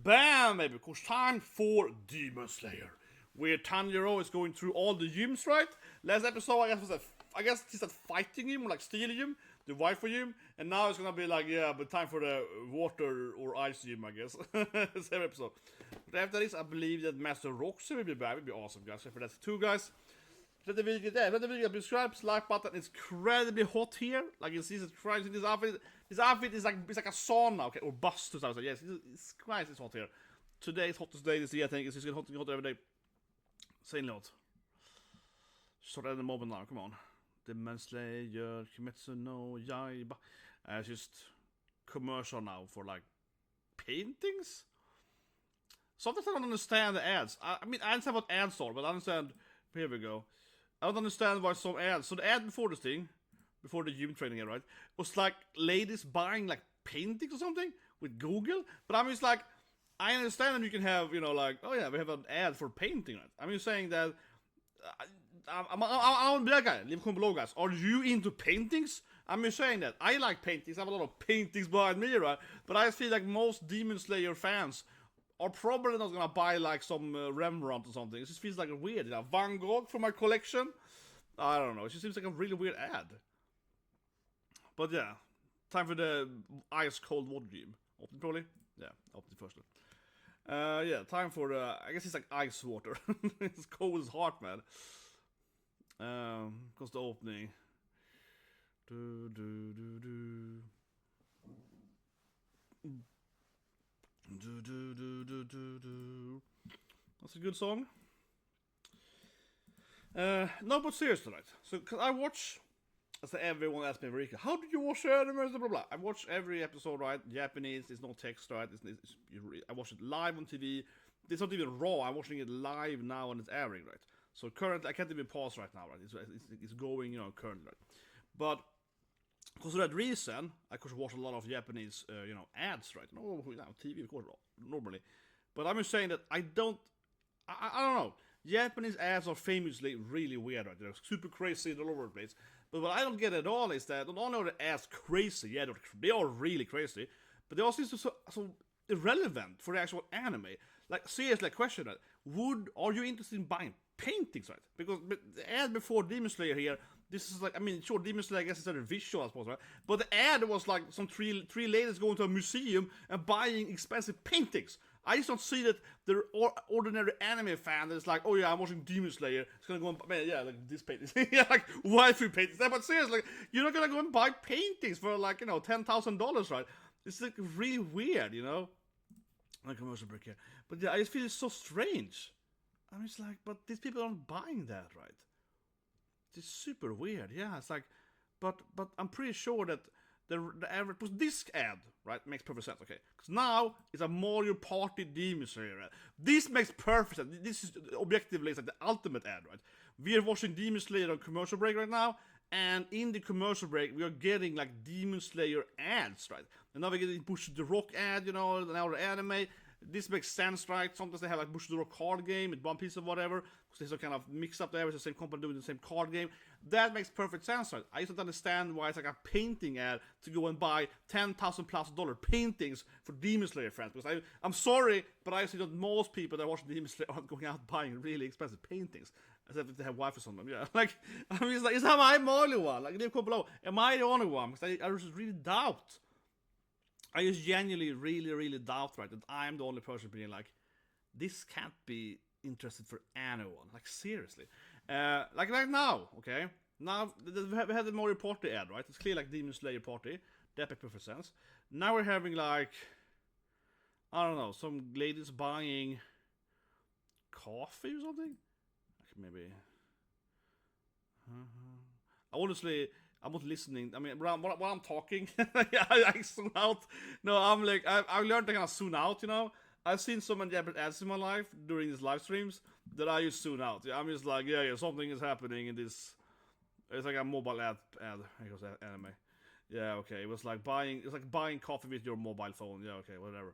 Bam, baby, because time for Demon Slayer. Where Tanjiro is going through all the gyms, right? Last episode, I guess he started fighting him, like stealing him, the wife for him, and now it's gonna be like, yeah, but time for the water or ice gym, I guess. Same episode. But after this, I believe that Master Roxy will be back. It will be awesome, guys. So for that, two guys. Let the video there. Let the video subscribe, like button. It's incredibly hot here. Like you see, it's crazy in this outfit. This outfit is like a sauna, okay, or bus to something. Yes, it's crazy. It's hot here. Today is hottest day this year. I think it's just getting hotter every day. Say lot. Start at the moment now. Come on. Demon Slayer, Kimetsu no Yaiba. It's just commercial now for like paintings. Sometimes I don't understand the ads. I mean, I understand what ads are, but I understand. Here we go. I don't understand why some ads. So the ad before this thing, before the gym training here, right, was like ladies buying like paintings or something with Google. But I'm just like, I understand that you can have, you know, like, oh yeah, we have an ad for painting, right? I'm just saying that I'm that guy. Leave a comment below, guys. Are you into paintings? I'm just saying that I like paintings. I have a lot of paintings behind me, right? But I feel like most Demon Slayer fans are probably not gonna buy like some Rembrandt or something. It just feels like a weird, you know, Van Gogh for my collection. I don't know. It just seems like a really weird ad. But yeah, time for the ice cold water gym. Open probably. Yeah, open first. Yeah, time for the. I guess it's like ice water. It's cold as heart, man. Cause the opening. That's a good song. No, but seriously, right? So, cause I watch, as everyone asks me, Marika, how do you watch anime? Blah blah blah. I watch every episode, right? Japanese. There's no text, right? I watch it live on TV. It's not even raw. I'm watching it live now and it's airing, right? So currently, I can't even pause right now, right? It's going, you know, currently, right? But because of that reason, I could watch a lot of Japanese, you know, ads, right? No, TV, of course, normally. But I'm just saying that I don't know. Japanese ads are famously really weird, right? They're super crazy all over the place. But what I don't get at all is that not only are the ads crazy, yeah, they are really crazy, but they also seem so irrelevant for the actual anime. Like, seriously, like, question that. Are you interested in buying paintings, right? Because the ad before Demon Slayer here, this is like, I mean, sure, Demon Slayer, I guess it's a visual, I suppose, right? But the ad was like some three ladies going to a museum and buying expensive paintings. I just don't see that the ordinary anime fan that's like, oh yeah, I'm watching Demon Slayer. It's gonna go and man, yeah, like this painting, yeah, like waifu paintings. But seriously, like, you're not gonna go and buy paintings for like, you know, $10,000, right? It's like really weird, you know. Like commercial break here, but yeah, I just feel it's so strange. I'm just like, but these people aren't buying that, right? It's super weird. Yeah, it's like, but I'm pretty sure that the average this ad, right, makes perfect sense. Okay, because now it's a Mario Party Demon Slayer. Right? This makes perfect sense. This is objectively like the ultimate ad, right? We are watching Demon Slayer on commercial break right now, and in the commercial break we are getting like Demon Slayer ads, right? And now we're getting Bush the Rock ad, you know, now the anime. This makes sense, right? Sometimes they have like Bush the Rock card game with One Piece or whatever, because there's a kind of mix up there with the same company doing the same card game. That makes perfect sense, right? I just don't understand why it's like a painting ad to go and buy $10,000+ paintings for Demon Slayer fans. Because I'm sorry, but I see that most people that watch Demon Slayer aren't going out buying really expensive paintings, except if they have wives on them. Yeah, like, I mean, it's like, is am I the only one? Like, leave a comment below. Am I the only one? Because I just really doubt. I just genuinely really doubt, right, that I'm the only person being like, this can't be interested for anyone. Like, seriously. Like right now, okay? Now, we had the Mario Party ad, right? It's clear like Demon Slayer Party. That makes perfect sense. Now we're having like, I don't know, some ladies buying coffee or something? Like maybe. Honestly, I'm not listening. I mean, while I'm talking, I zoom out. No, I'm like, I learned to kind of zoom out, you know? I've seen so many Japanese ads in my life during these live streams that I just zoom out. Yeah, I'm just like, yeah, something is happening in this. It's like a mobile ad. Here goes anime. Yeah, okay. It's like buying coffee with your mobile phone. Yeah, okay, whatever.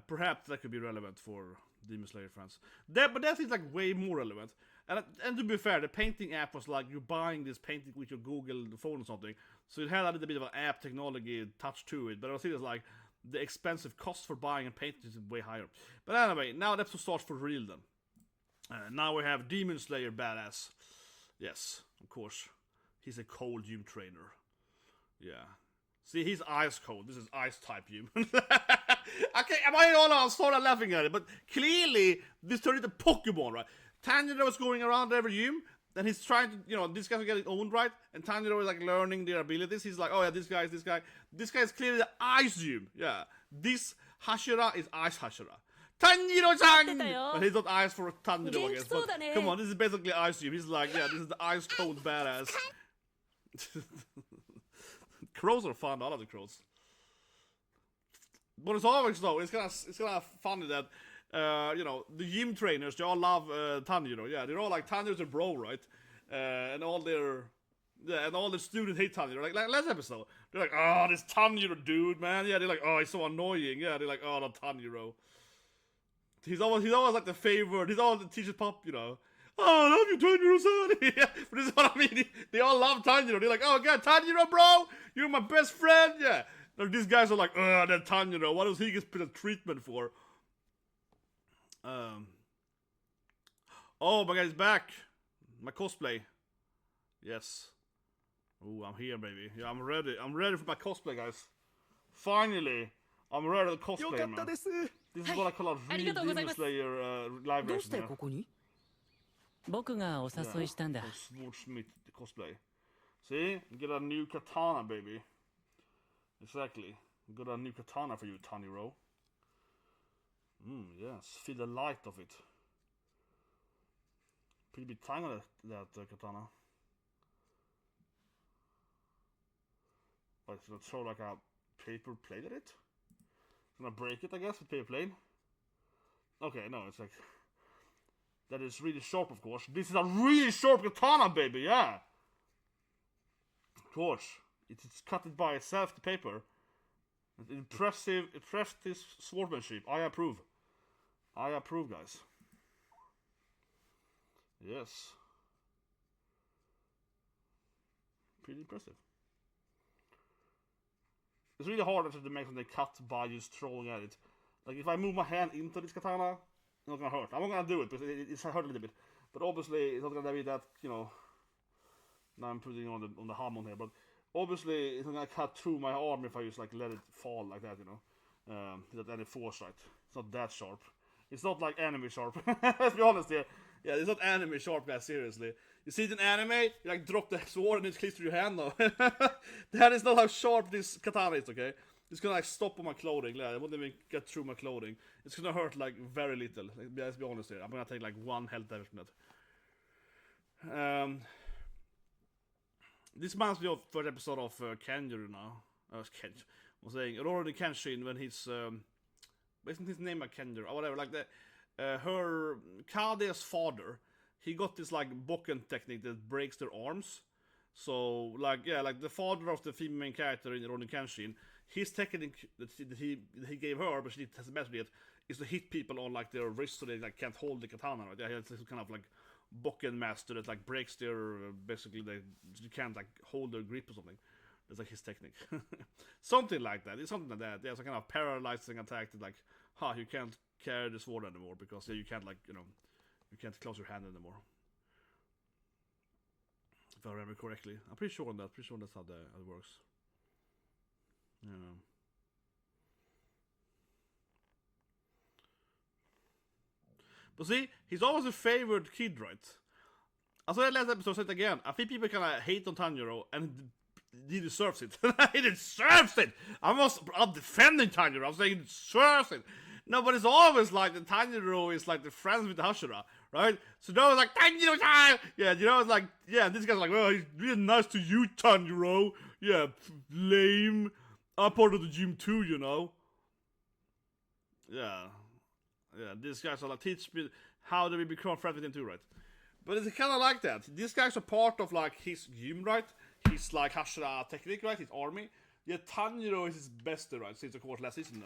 Perhaps that could be relevant for Demon Slayer fans. But that is like way more relevant. And to be fair, the painting app was like you're buying this painting with your Google phone or something. So it had a little bit of an app technology touch to it. But I think it's like the expensive cost for buying and painting is way higher. But anyway, now the episode starts for real then. Now we have Demon Slayer badass. Yes, of course. He's a cold gym trainer. Yeah. See, he's ice cold. This is ice type gym. Okay, I started laughing at it, but clearly this turned into Pokemon, right? Tanjiro is going around every gym, and he's trying to, these guys are getting owned, right? And Tanjiro is like learning their abilities. He's like, oh yeah, this guy is this guy. This guy is clearly the ice gym. Yeah. This Hashira is ice Hashira. Tanjiro-chan! But he's not ice for Tanjiro, I guess. But come on, this is basically ice gym. He's like, yeah, this is the ice cold badass. Crows are fun, I love the crows. But it's always though, it's kind of funny that the gym trainers, they all love Tanjiro. Yeah, they're all like, Tanjiro's a bro, right? And all the students hate Tanjiro. Like last episode, they're like, oh, this Tanjiro dude, man. Yeah, they're like, oh, he's so annoying. Yeah, they're like, oh, not Tanjiro. He's always like the favorite. He's always the teacher's pop, Oh, I love you, Tanjiro-san. Yeah, but this is what I mean. They all love Tanjiro. They're like, oh, God, Tanjiro, bro. You're my best friend. Yeah. And these guys are like, oh, that Tanjiro. What does he get a treatment for? Oh, my guy's back. My cosplay. Yes. Oh, I'm here, baby. Yeah, I'm ready. I'm ready for my cosplay, guys. Finally. I'm ready to cosplay, man. This is what I call a real Demon Slayer live version. Yeah. Swordsmith cosplay. See? Get a new katana, baby. Exactly. Got a new katana for you, Tanjiro. Yes. Feel the light of it. Pretty big tang on that katana. But it's gonna throw like a paper plate at it? It's gonna break it, I guess, with paper plate. Okay, no, it's like... That is really sharp, of course. This is a really sharp katana, baby, yeah! Of course. It's cut it by itself, the paper. Impressive swordsmanship. I approve. I approve, guys. Yes. Pretty impressive. It's really hard to make something cut by just throwing at it. Like, if I move my hand into this katana, it's not gonna hurt. I'm not gonna do it, because it's hurt a little bit. But obviously, it's not gonna be that, now I'm putting on the hammer here, but obviously, it's not gonna cut through my arm if I just like let it fall like that, without any force, right? It's not that sharp. It's not like anime sharp. Let's be honest here. Yeah, it's not anime sharp, guys, seriously. You see it in anime, you like drop the sword and it clicks through your hand now. That is not how sharp this katana is, okay? It's gonna like stop on my clothing. Yeah, it won't even get through my clothing. It's gonna hurt like very little. Like, let's be honest here. I'm gonna take like 1 health damage from that. This reminds me of third episode of Kenjiro now. Kenjiro. I was saying Rory Kenshin when he's isn't his name like Kenjiro or whatever, like the her Kade's father, he got this like bokken technique that breaks their arms. So like the father of the female main character in Rory Kenshin, his technique that he gave her, but she hasn't mastered it, is to hit people on like their wrists so they like can't hold the katana, right? Yeah, it's kind of like bokken master that like breaks their basically you can't like hold their grip or something. That's like his technique. Something like that. It's something like that. There's a kind of paralyzing attack that like, you can't carry the sword anymore because you can't like, you can't close your hand anymore. If I remember correctly. I'm pretty sure on that. Pretty sure that's how it works. Yeah. But see, he's always a favorite kid, right? I saw that last episode, said it again. I think people kind of hate on Tanjiro, and he deserves it. He deserves it! I'm defending Tanjiro. I'm saying he deserves it. No, but it's always like the Tanjiro is like the friends with the Hashira, right? So now it's like, Tanjiro-chan! Yeah, it's like, yeah, this guy's like, well, he's really nice to you, Tanjiro. Yeah, lame. I'm part of the gym too, Yeah. Yeah, these guys are like, teach me how do we become friends with him too, right? But it's kind of like that. These guys are part of like his gym, right? He's like Hashira technique, right? His army. Yeah, Tanjiro is his best, right? Since of course last season.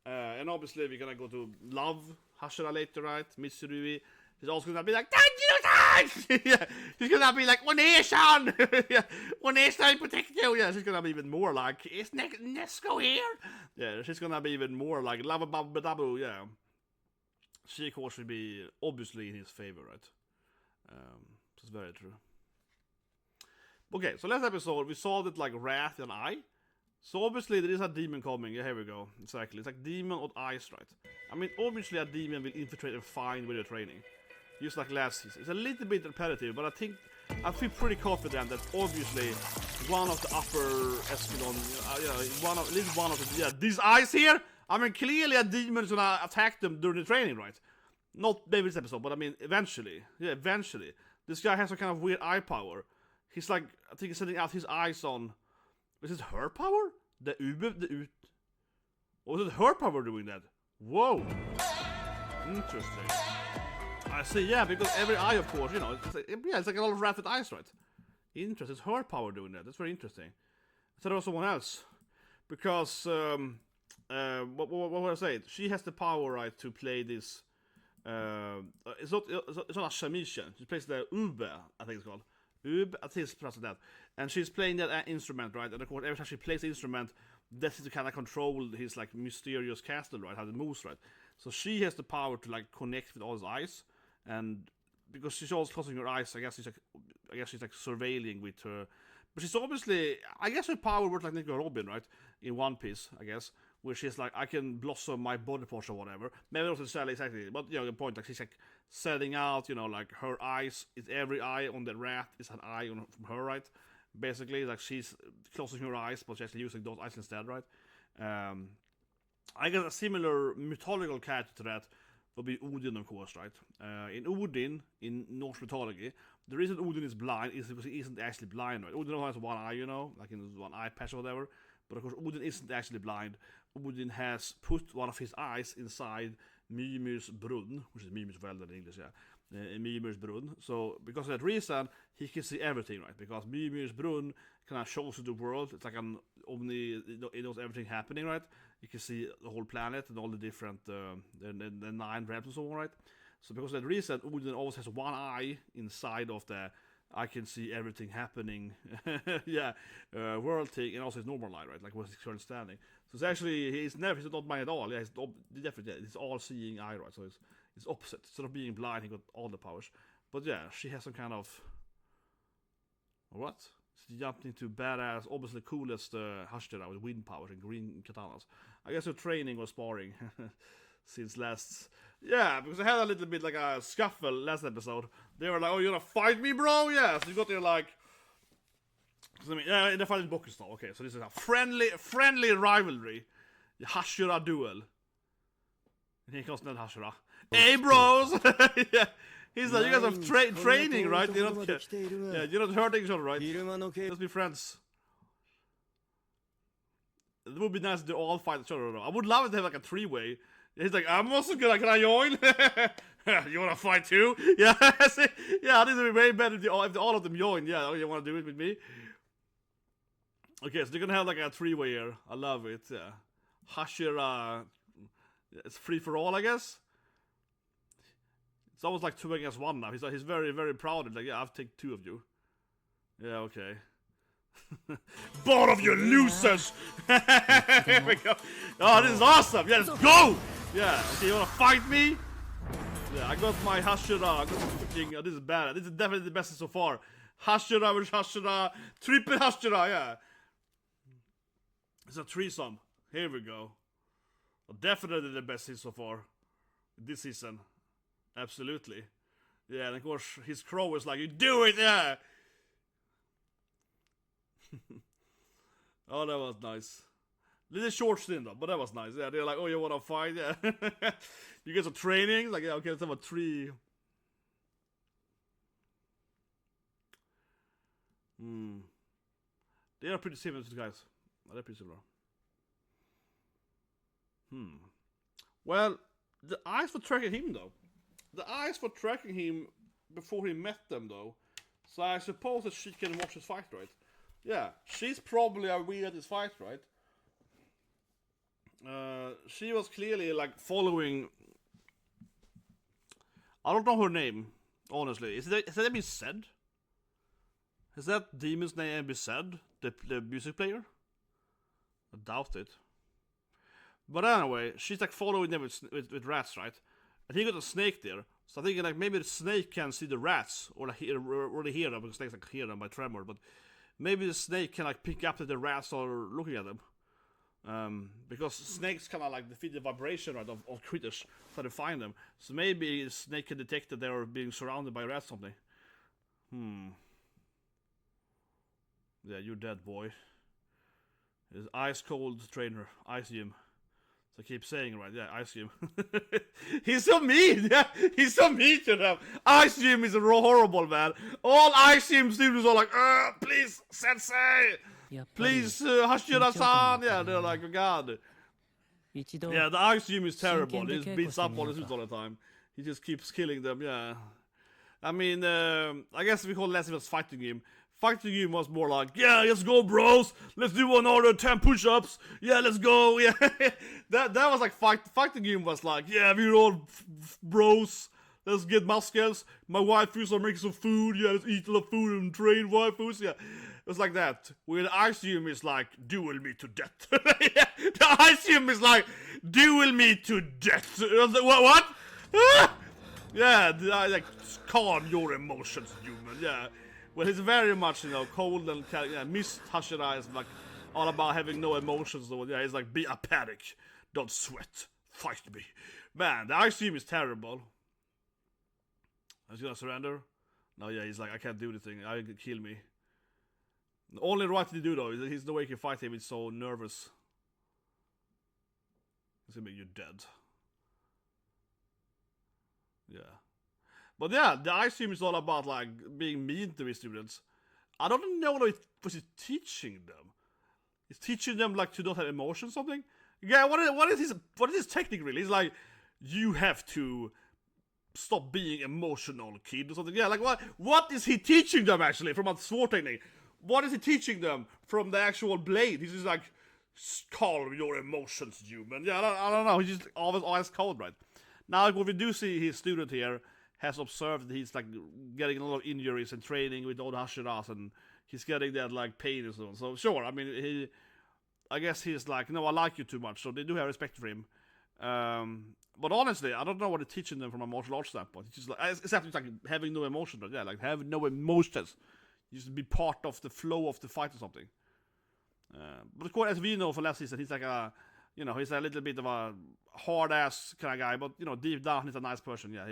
And obviously we're gonna go to love Hashira later, right? Mitsuri. He's also gonna be like, Tanjiro-san! fight! Yeah, she's gonna be like, One Nation! Yeah, One Nation, I protect you! Yeah, she's gonna be even more like, is Nezuko here? Yeah, she's gonna be even more like, lava bubble double, yeah. She, of course, should be obviously in his favor, right? It's very true. Okay, so last episode, we saw that, like, Wrath and Eye. So obviously there is a demon coming. Yeah, here we go. Exactly. It's like demon or ice, right? I mean, obviously a demon will infiltrate and find with your training. Just like last season. It's a little bit repetitive, but I feel pretty confident that obviously one of the upper echelon, at least one of the, these eyes here. I mean, clearly a demon is gonna attack them during the training, right? Not maybe this episode, but I mean, eventually. Yeah, eventually. This guy has some kind of weird eye power. He's like, I think he's sending out his eyes on. Is it her power? Or is it her power doing that? Whoa! Interesting. I see, yeah, because every eye, of course, it's like a lot of rapid eyes, right? Interesting. It's her power doing that. That's very interesting. I thought it was someone else. Because, what would I say? She has the power, right, to play this. It's not a shamisen. She plays the ube, I think it's called. Ube, I think it's pronounced that. And she's playing that instrument, right? And of course, every time she plays the instrument, that's to kind of control his like mysterious castle, right? How it moves, right? So she has the power to like connect with all his eyes, and because she's always closing her eyes, I guess she's like surveilling with her. But she's obviously, I guess her power works like Nico Robin, right? In One Piece, I guess, where she's like, I can blossom my body parts or whatever. Maybe not necessarily exactly, but the point, like she's like setting out, like her eyes, is every eye on the rat is an eye from her, right? Basically, like she's closing her eyes, but she's actually using those eyes instead, right? I guess a similar mythological character to that would be Odin, of course, right? In Odin, in Norse mythology, the reason Odin is blind is because he isn't actually blind, right? Odin only has one eye, like in one eye patch or whatever. But of course, Odin isn't actually blind. Odin has put one of his eyes inside Mymir's brunn, which is Mymir's well in English, yeah. Mymir's brunn. So because of that reason, he can see everything, right? Because Mymir's brunn kind of shows you the world. It's like an omni, it knows everything happening, right? You can see the whole planet and all the different, the 9 realms and so on, right? So because of that reason, Odin always has one eye inside of the I can see everything happening, world thing, and also his normal eye, right? Like what's his current standing. So it's actually, he's not blind at all. Yeah, he's all-seeing eye, right? So it's opposite. Instead of being blind, he got all the powers. But yeah, she has some kind of, what? She jumped into badass, obviously coolest Hashira with wind powers and green katanas. I guess her training or sparring since last. Yeah, because I had a little bit like a scuffle last episode. They were like, "Oh, you're gonna fight me, bro?" Yeah, so you got there like. I mean, yeah, they're fighting Bokustar. Okay, so this is a friendly rivalry, the Hashira duel. And here comes another Hashira. Hey, bros! Yeah, he's like, you guys have training, right? You're not hurting each other, right? Let's be friends. It would be nice if they all fight each other, though. I would love it to have like a 3-way. He's like, I'm also good. Can I join? You wanna fight too? Yeah, yeah. This would be way better if all of them join. Yeah, oh, you wanna do it with me? Okay, so they're gonna have like a 3-way here. I love it. Yeah, Hashira. It's free for all, I guess. It's almost like 2 against 1 now. He's very, very proud. He's like, yeah, I'll take 2 of you. Yeah, okay. Both of you losers! Here we go. Oh, this is awesome! Yeah, let's go! Yeah, okay, you wanna fight me? Yeah, I got my Hashira. I got fucking. This is bad. This is definitely the best so far. Hashira versus Hashira. Triple Hashira, yeah. It's a threesome. Here we go. Definitely the best so far. This season. Absolutely. Yeah, and of course, his crow is like, you do it, yeah! Oh, that was nice. Little short stint though, but that was nice. Yeah, they're like, oh, you wanna fight? Yeah. You get some training? Like, yeah, okay, let's have a 3. They are pretty similar, guys. They're pretty similar. Well, the eyes for tracking him though. The eyes for tracking him before he met them though. So I suppose that she can watch his fight, right? Yeah, she's probably a weird at his fight, right? She was clearly like following. I don't know her name. Honestly, has that been said? Has that demon's name been said? The music player? I doubt it. But anyway, she's like following them with rats, right? And he got a snake there. So I'm thinking like maybe the snake can see the rats or like hear them, because snakes like hear them by tremor. But maybe the snake can like pick up that the rats are looking at them. Because snakes kind of like defeat the vibration, right, of critters, try to find them. So maybe the snake can detect that they are being surrounded by rats or something. Yeah, you're dead, boy. It's ice cold trainer, ice gym. So I keep saying it right, yeah, ice gym. He's so mean, yeah, he's so mean to them. Ice gym is horrible, man. All ice gym students are like, please, sensei. Please, Hashira-san. Yeah, they're like, oh god. Yeah, the ice gym is terrible. He just beats up all the students all the time. He just keeps killing them, yeah. I mean, I guess we call it less of a fighting game. Fighting game was more like, yeah, let's go, bros. Let's do another 10 push-ups. Yeah, let's go. Yeah, that was like fighting game was like, yeah, we're all bros. Let's get muscles. My waifus are making some food. Yeah, let's eat a lot of food and train waifus. Yeah, it was like that. Where the ice gym is like, duel me to death. Yeah, the ice gym is like, duel me to death. What? Yeah, like, calm your emotions, human. Yeah. Well, he's very much, cold and Miss Hashira is like all about having no emotions. So yeah, he's like, be apathic, don't sweat, fight me. Man, the ice team is terrible. Is he gonna surrender? No, yeah, he's like, I can't do anything. I can kill me. The only right thing to do though is that he's no way he can fight him. He's so nervous. He's gonna make you dead. Yeah. But yeah, the ice team is all about like being mean to his students. I don't know what he's teaching them. He's teaching them like to not have emotions or something. Yeah, what is his technique really? He's like, you have to stop being emotional, kid, or something. Yeah, like what is he teaching them actually from a sword technique? What is he teaching them from the actual blade? He's just like, calm your emotions, human. Yeah, I don't know. He's just always ice cold, right? Now, what we do see his student here has observed that he's like getting a lot of injuries and training with all the Hashiras, and he's getting that like pain and so on. So sure, I mean, I guess he's like, no, I like you too much, so they do have respect for him. But honestly, I don't know what he's teaching them from a martial arts standpoint. It's just like, it's like having no emotion, but yeah, like having no emotions. You just be part of the flow of the fight or something. But of course, as we know from last season, he's like he's a little bit of a hard ass kind of guy, but deep down he's a nice person. Yeah.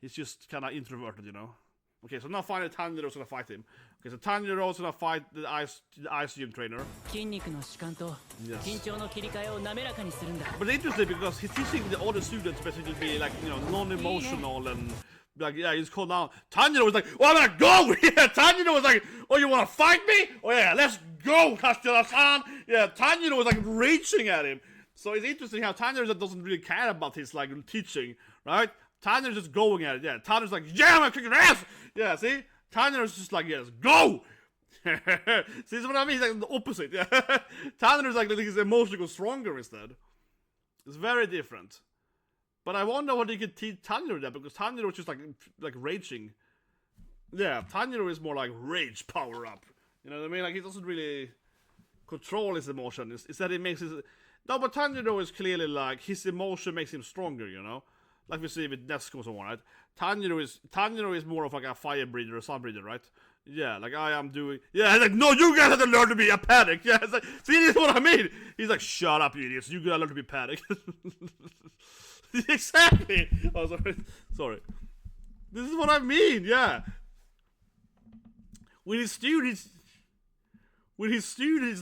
He's just kind of introverted, Okay, so now finally Tanjiro's gonna fight him. Okay, so Tanjiro's gonna fight the ice gym trainer. Yes. But interesting because he's teaching the other students basically to be like, non-emotional and like, yeah, he's called down. Tanjiro was like, well, I'm gonna go! Yeah, Tanjiro was like, oh, you wanna fight me? Oh yeah, let's go, Hashira-san! Yeah, Tanjiro was like raging at him. So it's interesting how Tanjiro doesn't really care about his like teaching, right? Tanjiro's just going at it, yeah. Tanjiro's like, yeah, I'm gonna kick your ass! Yeah, see? Tanjiro's just like, yes, go! See what I mean? He's like the opposite, yeah. Tanjiro's like his emotion goes stronger instead. It's very different. But I wonder what he could teach Tanjiro that, because Tanjiro is just like raging. Yeah, Tanjiro is more like rage power up. You know what I mean? Like he doesn't really control his emotion. It's that he makes his... No, but Tanjiro is clearly like, his emotion makes him stronger, Like we see with Nezuko and so on, right? Tanjiro is more of like a fire breather or sun breather, right? Yeah, like I am doing... Yeah, like, no, you guys have to learn to be apathic. Yeah, it's like, see, this is what I mean. He's like, shut up, you idiots. You gotta learn to be apathic. Exactly. Oh, sorry. This is what I mean, yeah. With his students,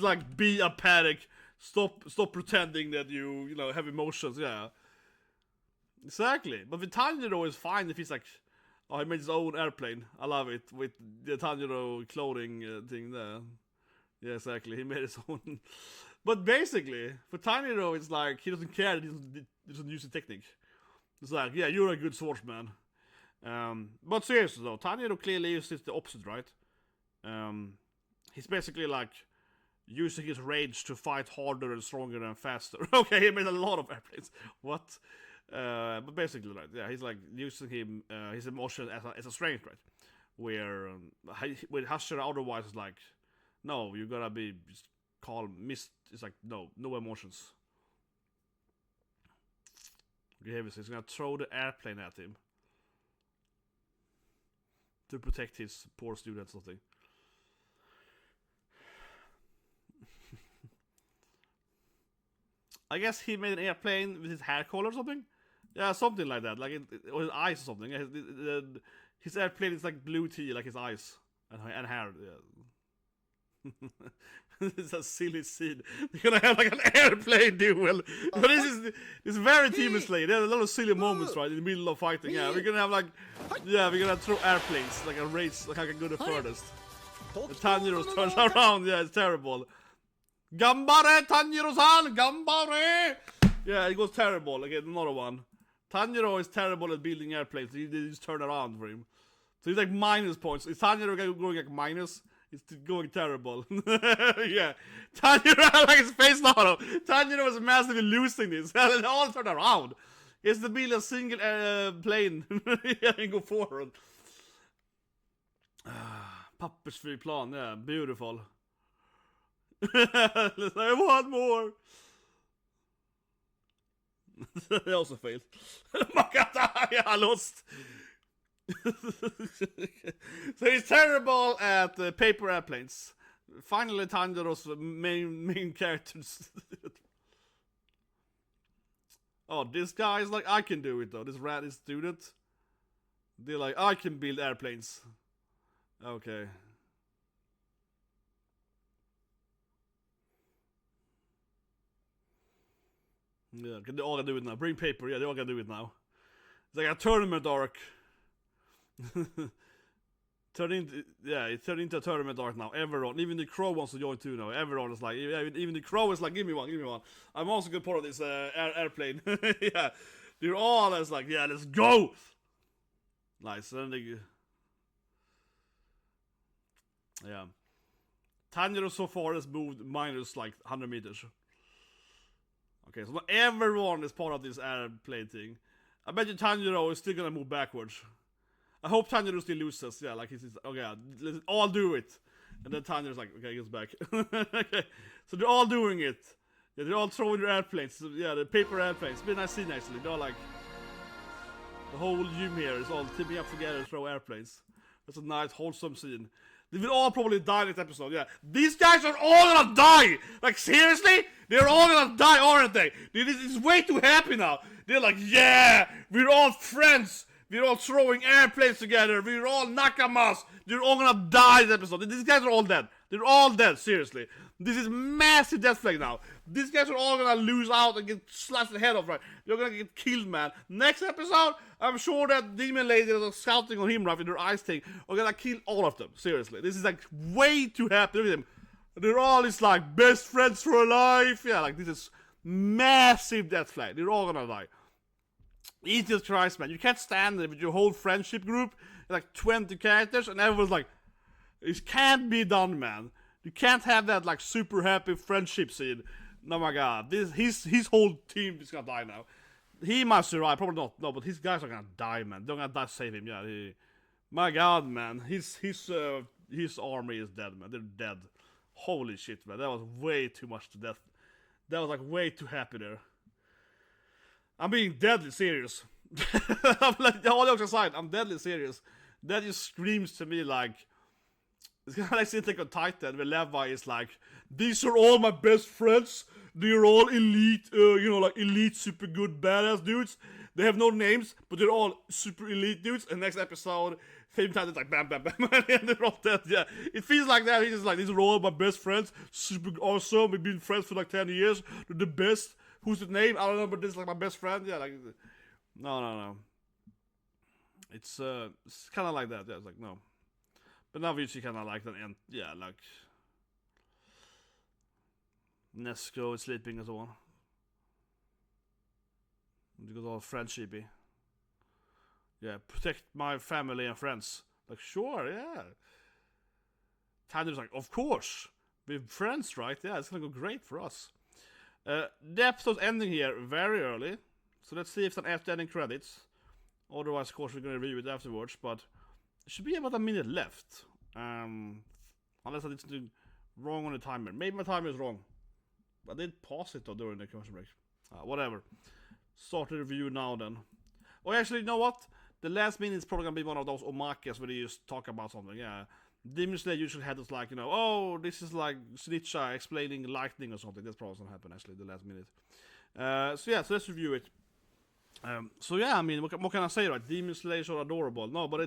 like, be apathic. Stop pretending that you have emotions, yeah. Exactly. But with Tanjiro, it's fine if he's like, oh, he made his own airplane. I love it. With the Tanjiro clothing thing there. Yeah, exactly. He made his own. But basically, for Tanjiro, it's like, he doesn't care that he doesn't use the technique. It's like, yeah, you're a good swordsman. But seriously though, Tanjiro clearly uses the opposite, right? He's basically like using his rage to fight harder and stronger and faster. Okay, he made a lot of airplanes. What? But basically, right, yeah, he's like using his emotion as a strength, right? Where with Hashira otherwise it's like, no, you gotta be just calm, it's like no emotions. He's gonna throw the airplane at him to protect his poor student or something. I guess he made an airplane with his hair color or something. Yeah, something like that. Like or his eyes or something. His airplane is like blue tea, like his eyes and hair. Yeah. It's a silly scene. You're gonna have like an airplane duel. But this is very Demon Slayer. There's a lot of silly moments, right, in the middle of fighting. Yeah, we're gonna have like, we're gonna throw airplanes, like a race, like I can go the furthest. The Tanjiro turns around. Yeah, it's terrible. Gambare, Tanjiro-san, gambare. Yeah, it goes terrible. Again, another one. Tanjiro is terrible at building airplanes. They just turn around for him. So he's like minus points. Is Tanjiro going like minus? It's going terrible. Yeah. Tanjiro, like his face now. Tanjiro was massively losing this. They all turn around. He has to build a single plane. Yeah, and go forward. Pappersflygplan, yeah, beautiful. I want more. I also failed. Yeah, I lost. So he's terrible at paper airplanes. Finally, Tanjiro's main characters. Oh, this guy is like, I can do it though. This ratty student. They're like, I can build airplanes. Okay. Yeah, they all gonna do it now. Bring paper, yeah, they all gonna do it now. It's like a tournament arc. It turned into a tournament arc now. Everyone, even the crow wants to join too now. Everyone is like, even the crow is like, give me one. I'm also a good part of this airplane. Yeah, they're all as like, yeah, let's go. Nice. Then they, yeah. Tanjiro so far has moved minus like 100 meters. Okay, so not everyone is part of this airplane thing. I bet you Tanjiro is still gonna move backwards. I hope Tanjiro still loses. Yeah, like he's okay, let's all do it. And then Tanjiro's like, okay, he gets back. Okay, so they're all doing it. Yeah, they're all throwing their airplanes. So, yeah, the paper airplanes. It's been a nice scene actually. They're all like, the whole gym here is all teaming up together to throw airplanes. That's a nice, wholesome scene. They will all probably die in this episode, yeah. These guys are all gonna die! Like, seriously? They're all gonna die, aren't they? It's way too happy now. They're like, yeah! We're all friends! We're all throwing airplanes together! We're all nakamas! They're all gonna die this episode. These guys are all dead. They're all dead, seriously. This is massive death flag now. These guys are all gonna lose out and get slashed the head off, right? They're gonna get killed, man. Next episode, I'm sure that demon lady that was scouting on him, right, with their eyes thing, are gonna kill all of them. Seriously. This is like way too happy. Look at them. They're all just like best friends for life. Yeah, like this is massive death flag. They're all gonna die. Jesus Christ, man. You can't stand there with your whole friendship group, like 20 characters, and everyone's like, it can't be done, man. You can't have that like super happy friendship scene. Oh my god, his whole team is gonna die now. He might survive, probably not. No, but his guys are gonna die, man. They're gonna die to save him. Yeah, my god, man. His army is dead, man. They're dead. Holy shit, man. That was way too much to death. That was like way too happy there. I'm being deadly serious. I'm like, all jokes aside, I'm deadly serious. That just screams to me like, it's kind of like Attack on Titan, where Levi is like, these are all my best friends. They're all elite, like elite, super good, badass dudes. They have no names, but they're all super elite dudes. And next episode, Fame Titan's like, bam, bam, bam, and they're all dead. Yeah, it feels like that. He's just like, these are all my best friends. Super awesome. We've been friends for like 10 years. They're the best. Who's the name? I don't know, but this is like my best friend. Yeah, like, no. It's kind of like that. Yeah, it's like, no. But now we kind of like that, and yeah, like Nezuko is sleeping and so on. Because all friendshipy. Yeah, protect my family and friends. Like, sure, yeah. Tanjiro's like, of course, we're friends, right? Yeah, it's gonna go great for us. The episode's ending here very early. So let's see if it's after ending credits. Otherwise, of course, we're gonna review it afterwards. But it should be about a minute left. Unless I did something wrong on the timer. Maybe my timer is wrong. I did pause it though during the commercial break. Whatever. Start the review now then. Oh, actually, you know what? The last minute is probably gonna be one of those omakes where they just talk about something. Yeah. Demon Slayer usually had this like, you know, oh, this is like Snitcha explaining lightning or something. That's probably gonna happen actually the last minute. So let's review it. So yeah, I mean, what can I say, right? Demon Slayer are adorable. No, but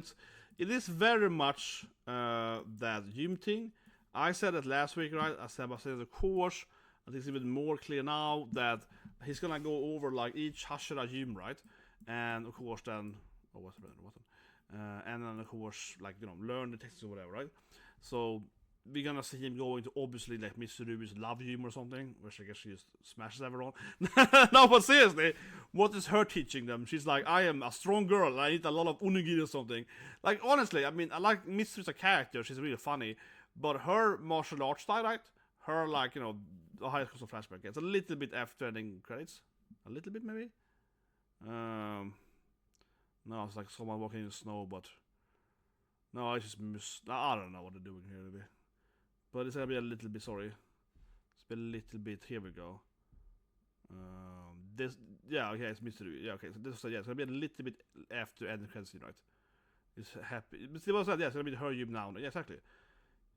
it is very much that gym thing. I said it last week, right? I said the course. I think it's even more clear now that he's gonna go over like each Hashira gym, right? And of course then, and then of course like, you know, learn the techniques or whatever, right? So we're gonna see him going to obviously like Mitsuri's love gym or something, which I guess she just smashes everyone. No, but seriously, what is her teaching them? She's like, I am a strong girl and I eat a lot of onigiri or something. Like, honestly, I mean, I like Mitsuri as a character, she's really funny, but her martial arts style, right? Her, like, you know, the high school flashback, it's a little bit after ending credits. A little bit, maybe? No, it's like someone walking in the snow, but no, I just I don't know what they're doing here, maybe. But it's gonna be a little bit, sorry. It's been a little bit, here we go. Yeah, okay, it's Mitsuri. Yeah, okay, so this is, yeah, it's gonna be a little bit after ending credits, right? It's happy. But still, yeah, it's gonna be her gym now. Yeah, exactly.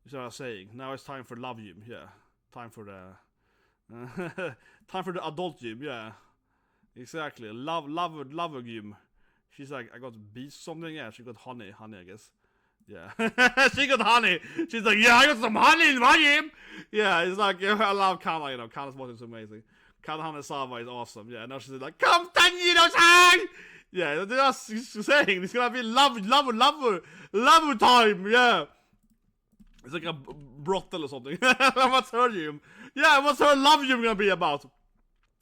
That's what I was saying. Now it's time for love gym, yeah. Time for the time for the adult gym, yeah. Exactly. Lover gym. She's like, I got bees something, yeah, she got honey, I guess. Yeah. She got honey. She's like, yeah, I got some honey in my gym. Yeah, it's like, yeah, I love Kana, you know, Kana's watching is amazing. Kana Hanazawa is awesome. Yeah, now she's like, come Tanjiro-san! Yeah, that's what she's saying. It's gonna be love time, yeah. It's like a brothel or something. What's her gym? Yeah, what's her love gym gonna be about?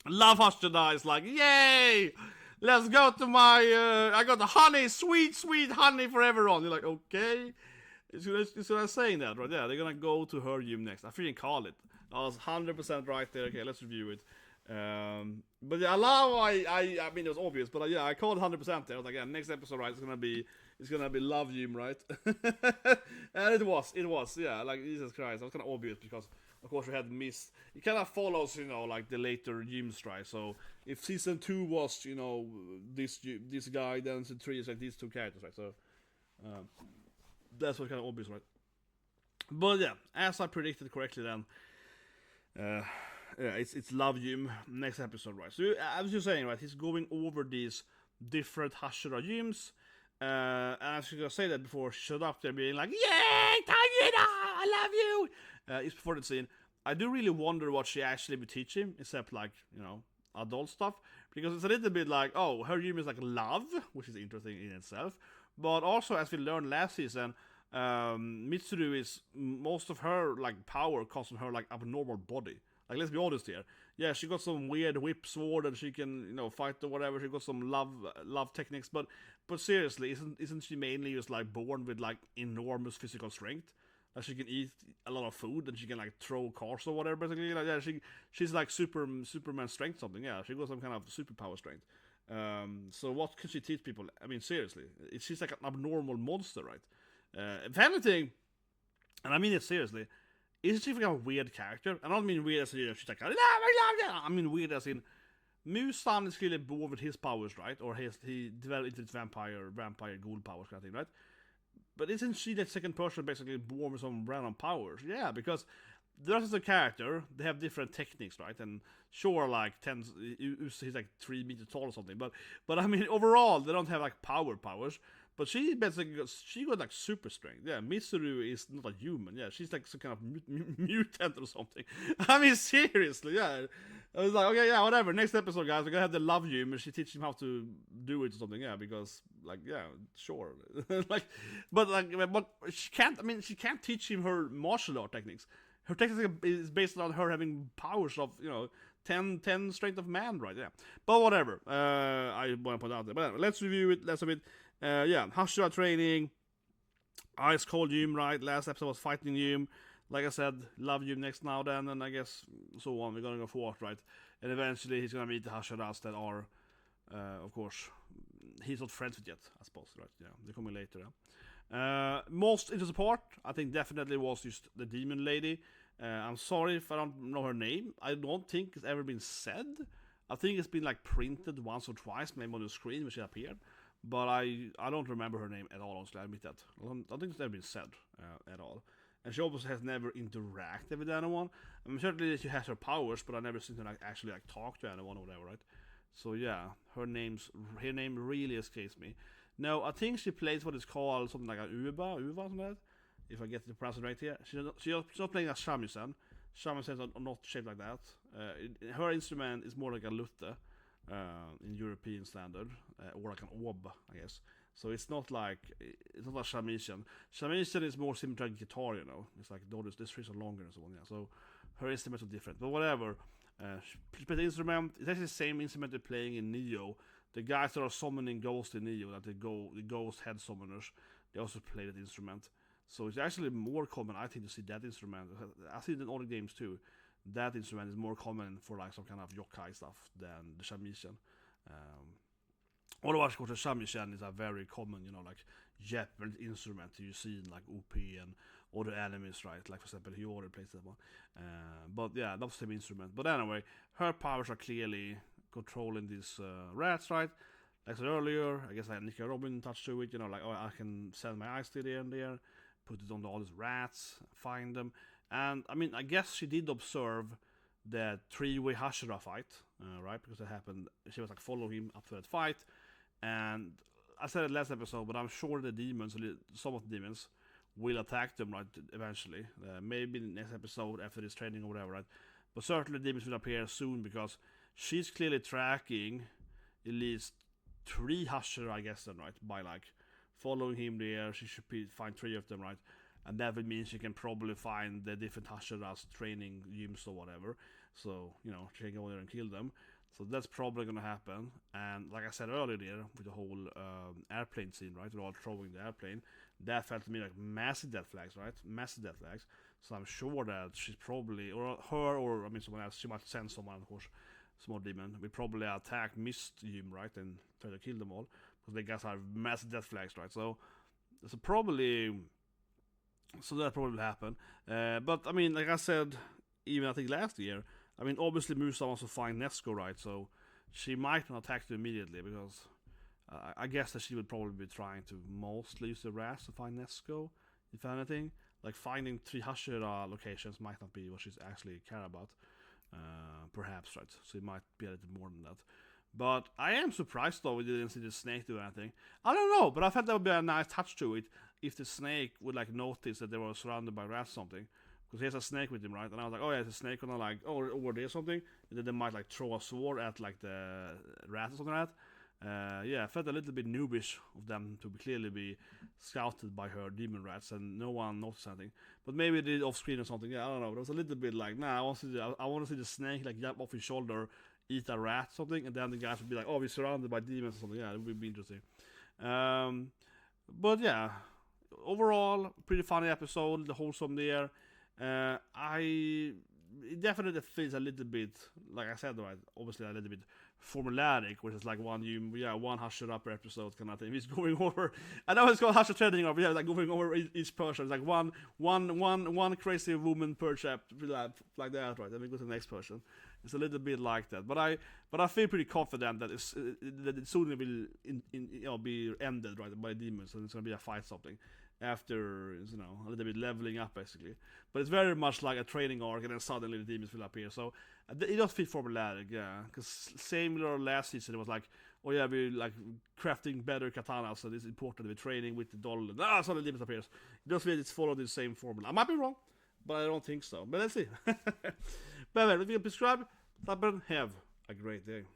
Love Hashira is like, yay! Let's go to my, I got the honey, sweet honey for everyone. You're like, okay. It's what I'm saying that, right? Yeah, they're gonna go to her gym next. I freaking call it. I was 100% right there. Okay, let's review it. But yeah, I mean, it was obvious, but yeah, I called 100% there. I was like, yeah, next episode, right, it's gonna be love gym, right? And it was, yeah, like, Jesus Christ, that was kind of obvious because, of course, we had missed. It kind of follows, you know, like the later gyms, right? So if season 2 was, you know, this guy, then season 3 is like these two characters, right? So that's what kind of obvious, right? But yeah, as I predicted correctly, then yeah, it's love gym next episode, right? So I was just saying, right? He's going over these different Hashira gyms. And I was gonna say that before she showed up there being like, yay, Tanjiro, I love you. It's before the scene. I do really wonder what she actually would teach him, except like, you know, adult stuff. Because it's a little bit like, oh, her gym is like love, which is interesting in itself. But also, as we learned last season, Mitsuri is, most of her like power comes from her like abnormal body. Like, let's be honest here. Yeah, she got some weird whip sword and she can, you know, fight or whatever. She got some love techniques, but seriously, isn't she mainly just like born with like enormous physical strength? Like, she can eat a lot of food and she can like throw cars or whatever. Basically, like, yeah, she's like Superman strength something. Yeah, she got some kind of superpower strength. So what could she teach people? I mean, seriously, she's like an abnormal monster, right? If anything, and I mean it seriously. Isn't she like a weird character? I don't mean weird as in, you know, she's like, I mean weird as in, Musan is clearly born with his powers, right? Or he developed into his vampire ghoul powers kind of thing, right? But isn't she the second person basically born with some random powers? Yeah, because the rest of the character, they have different techniques, right? And sure, like, he's like 3 meters tall or something, but I mean, overall, they don't have like powers. But she basically got like super strength. Yeah, Mitsuri is not a human. Yeah, she's like some kind of mutant or something. I mean, seriously, yeah. I was like, okay, yeah, whatever. Next episode, guys, we're gonna have the love gym and she teaches him how to do it or something. Yeah, because like, yeah, sure. but she can't. I mean, she can't teach him her martial art techniques. Her technique is based on her having powers of, you know, 10 strength of man, right? Yeah. But whatever. I want to point out that. But anyway, let's review it. Let's have it. Yeah, Hashira training, ice cold gym, right? Last episode was fighting gym. Like I said, love gym next now then, and I guess so on. We're gonna go forward, right? And eventually he's gonna meet the Hashiras that are of course, he's not friends with yet, I suppose, right? Yeah, they're coming later. Most interesting part, I think, definitely was just the demon lady. I'm sorry if I don't know her name. I don't think it's ever been said. I think it's been like printed once or twice, maybe on the screen when she appeared. But I don't remember her name at all, honestly, I admit that. I don't think it's ever been said at all. And she also has never interacted with anyone. I mean, certainly she has her powers, but I've never seen her like, actually like talk to anyone or whatever, right? So yeah, her name really escapes me. No, I think she plays what is called something like a Uba, something like that. If I get the pronunciation right here. She's not playing a shamisen. Shamisens are not shaped like that. Her instrument is more like a lute in European standard, or like an oboe, I guess. So it's not like a shamisen. Shamisen is more similar to a guitar, you know. It's like the strings are longer and so on. Yeah. So her instruments are different, but whatever. She plays the instrument. It's actually the same instrument they're playing in Neo. The guys that are summoning ghosts in Neo, that the ghost head summoners, they also play that instrument. So it's actually more common, I think, to see that instrument. I see it in other games too. That instrument is more common for like some kind of yokai stuff than the shamisen. Otherwise, of course, the shamisen is a very common, you know, like Japanese instrument you see in like OP and other animes, right? Like for example, Hiyori plays that one. But yeah, that's the same instrument. But anyway, her powers are clearly controlling these rats, right? Like I said earlier, I guess like Nicky Robin touched to it, you know, like, oh, I can send my eyes to there and there, put it on all these rats, find them. And I mean, I guess she did observe the three-way Hashira fight, right? Because it happened, she was like following him up to that fight. And I said it last episode, but I'm sure the demons, some of the demons, will attack them, right, eventually. Maybe in the next episode after this training or whatever, right? But certainly the demons will appear soon because she's clearly tracking at least 3 Hashira, I guess, then, right? By like following him there, she should find 3 of them, right? And that would mean she can probably find the different Hashiras training gyms or whatever. So, you know, she can go there and kill them. So that's probably gonna happen. And like I said earlier there, with the whole airplane scene, right? They're all throwing the airplane. That felt to me like massive death flags, right? Massive death flags. So I'm sure that she's probably, or her, or I mean someone else, she might send someone, of course, small demon, will probably attack Mist Gym, right? And try to kill them all. Because they guys have massive death flags, right? So that probably will happen. But I mean, like I said, even I think last year, I mean, obviously Musa wants to find Nezuko, right? So she might not attack them immediately because I guess that she would probably be trying to mostly use the rats to find Nezuko, if anything. Like finding 3 Hashira locations might not be what she's actually care about. Perhaps, right? So it might be a little more than that. But I am surprised though we didn't see the snake do anything. I don't know, but I thought that would be a nice touch to it if the snake would like notice that they were surrounded by rats or something. Because he has a snake with him, right? And I was like, oh yeah, there's a snake on like, oh, over there or something. And then they might like throw a sword at like the rat or something like that. Yeah, I felt a little bit noobish of them to clearly be scouted by her demon rats and no one noticed anything. But maybe they did off screen or something. Yeah, I don't know. But it was a little bit like, nah, I want to see the snake like jump off his shoulder, eat a rat or something, and then the guys would be like, oh, we're surrounded by demons or something. Yeah, it would be interesting. But yeah, overall, pretty funny episode. The wholesome there. It definitely feels a little bit, like I said, right, obviously a little bit formulaic, which is like one Hashira per episode kind of thing. He's going over, I know it's called Hashira training, or yeah, like going over each person. It's like one crazy woman per chapter, like that, right? And we go to the next person. It's a little bit like that, but I feel pretty confident that it soon will be ended, right, by demons, and it's gonna be a fight something after, you know, a little bit leveling up basically. But it's very much like a training arc, and then suddenly the demons will appear. So it does feel formulaic, yeah. Because similar last season, it was like, oh yeah, we're like crafting better katanas, so it's important to be training with the doll. And suddenly the demons appears. It does feel it's followed the same formula. I might be wrong, but I don't think so. But let's see. But if you can subscribe, have a great day.